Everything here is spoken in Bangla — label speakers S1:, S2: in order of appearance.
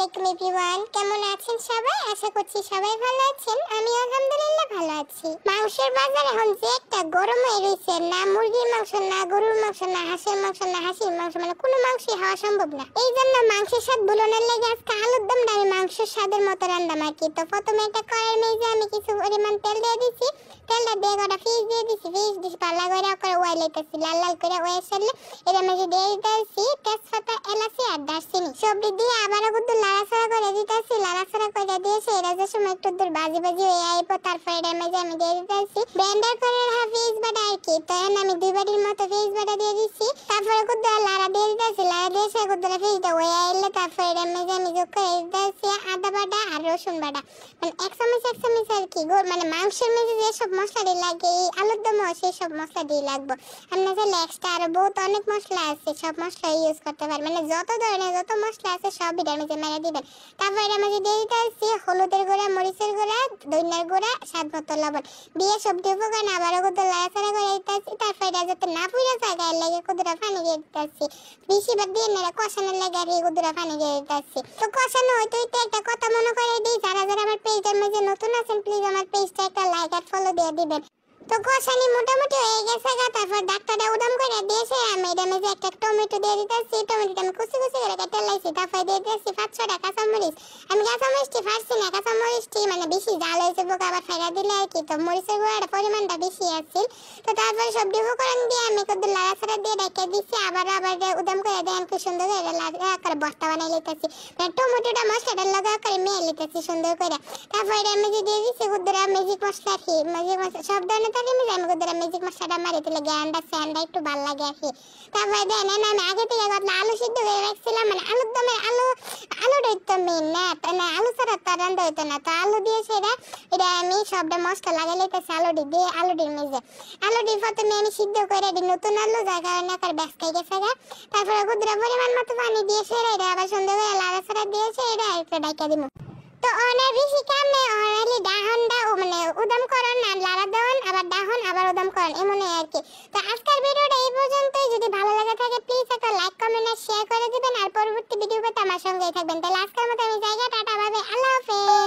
S1: আলাইকুম এভরিওয়ান, কেমন আছেন সবাই? আশা করছি সবাই ভালো আছেন। আমি আলহামদুলিল্লাহ ভালো আছি। মাংসের বাজার এখন যে একটা গরম হয়ে রয়েছে, না মুরগির মাংস, না গরুর মাংস, না হাঁসের মাংস, না হাঁসির মাংস, মানে কোনো মাংসই হওয়া সম্ভব না। এই জন্য মাংসের স্বাদ বুলানোর লেগে আজকে আলুর দমটা আমি মাংসের স্বাদের মতো রান্নাম আর কি। তো প্রথমে একটা কড়াইয়ের মেঝে আমি কিছু পরিমাণ তেল দিয়ে দিচ্ছি। তেলটা দিয়ে গোটা ফিশ দিয়ে দিচ্ছি। ফিশ দিচ্ছি পাল্লা করে ওয়াই লাইতেছি, লাল লাল করে ওয়াই সারলে এর মেঝে দিয়ে দিতেছি তেজপাতা, এলাচি আর দারচিনি সবটি দিয়ে আবারও একটু লাড়াচাড়া করে দিতেছি। লাড়াচাড়া করে দিয়েছি এরা যে সময় একটু দূর ভাজি হয়ে আইব, তারপরে এর মেঝে আমি দিয়ে দিতেছি ব্লেন্ডার করে রাখা ফিশ বাটা আর কি। তো এখন আমি 2 বাটির মতো ফিশ বাটা দিয়ে দিচ্ছি। তারপরে একটু লাড়া দিয়ে দিতেছি। লাড়া দিয়ে সে একটু ফিশটা হয়ে আইলে তারপরে এর মেঝে আমি যোগ করে দিতেছি আদা বাটা আর রসুন বাটা, মানে এক চামচ আর কি। মানে মাংসের মেঝে যেসব মশলা লাগে এই আলুর দমও সেই সব মশলা দিয়ে লাগবে। আপনার চাইলে এক্সট্রা আরো বহুত অনেক মশলা আছে, সব মশলা ইউজ করতে পারেন, মানে যত ধরনের যত মশলা আছে সব এটার মধ্যে মেরে দিবেন। তারপর এটার মধ্যে দিয়ে দিতেছি হলুদের গুঁড়া, মরিচের গুঁড়া, ধনিয়ার গুঁড়া, স্বাদ মতো লবণ দিয়ে সবটি উপকরণ আবারও কত লাড়াচাড়া করে দিতেছি। তারপর এটা যাতে না পুড়ে যায় গায়ের লাগে কতটা পানি দিয়ে দিতেছি। বেশিরভাগ দিয়ে না কষানোর লাগে আর কতটা পানি দিয়ে দিতেছি। তো কষানো হইতে হইতে একটা কথা মনে করে দিই, যারা যারা আমার পেজের মধ্যে নতুন আছেন প্লিজ আমার পেজটা একটা লাইক আর ফলো দিয়ে দিবেন। তো কষানি মোটামুটি হয়ে গেছে। তারপর ডাক্তারটা উদাম করে দিয়েছে। আমি এর মধ্যে একটা টমেটো দিয়ে দিতেছি। টমেটোটা আমি কুচি কুচি করে কেটে লাইছি। তারপর দিয়ে দিতেছি 5-6টা কাঁচামরিচ। আমি কাঁচামরিচটি ফাটছি না, কাঁচামরিচটি মানে বেশি জাল হয়েছে বোকা আবার ফেরা দিলে আর কি। তো মরিচের গুঁড়াটা পরিমাণটা বেশি আছে। তো তারপরে সবজি উপকরণ দিয়ে আমি একটু লাড়াচাড়া দিয়ে রেখে দিচ্ছি। আবার উদাম করে দিয়ে আমি খুব সুন্দর করে বস্তা বানাই লিতেছি, মানে টমেটোটা মশলাটার লগা করে মেয়ে লিতেছি সুন্দর করে। তারপর এর মধ্যে দিয়ে দিচ্ছি কুদরা ম্যাজিক মশলা আর কি। ম্যাজিক মশলা সব ধরনের আমি কুদরা ম্যাজিক মশলাটা মারি দিলে গ্যান্ডা স্যান্ডা একটু ভালো লাগে আর কি। তারপরে দেন আমি আগে থেকে আলু সিদ্ধ করে রাখছিলাম, মানে আলুর দমে আলুটা তো মেন না, আলু ছাড়া তো রান্না হইতো না। তো আলু দিয়ে এটা আমি সবটা মশলা লাগাই লাইতেছি আলুটির মেঝে। আলুটি প্রথমে আমি সিদ্ধ করে দিই, নতুন আলু যার কারণে ব্যাস খাই গেছে। তারপরে কুদরা পরিমাণ মতো পানি দিয়ে এটা আবার সুন্দর করে লাড়াচাড়া দিয়েছে, এটা একটা ডাইকা দিব। তো অনেক বেশি কাম নেই, অনলি ডাহনটা মানে উদাম করেন আর লাড়া দেওয়ান, আবার ডাহন আবার উদাম করেন, এমনই আর কি। তো আজকের ভিডিওটা এই পর্যন্তই। যদি ভালো লাগে থাকে প্লিজ একটা লাইক, কমেন্ট আর শেয়ার করে দিবেন। আর পরবর্তী ভিডিও পেতে আমার সঙ্গেই থাকবেন। তাহলে আজকের মতো আমি জায়গা টাটা, বাই বাই, আল্লাহ হাফেজ।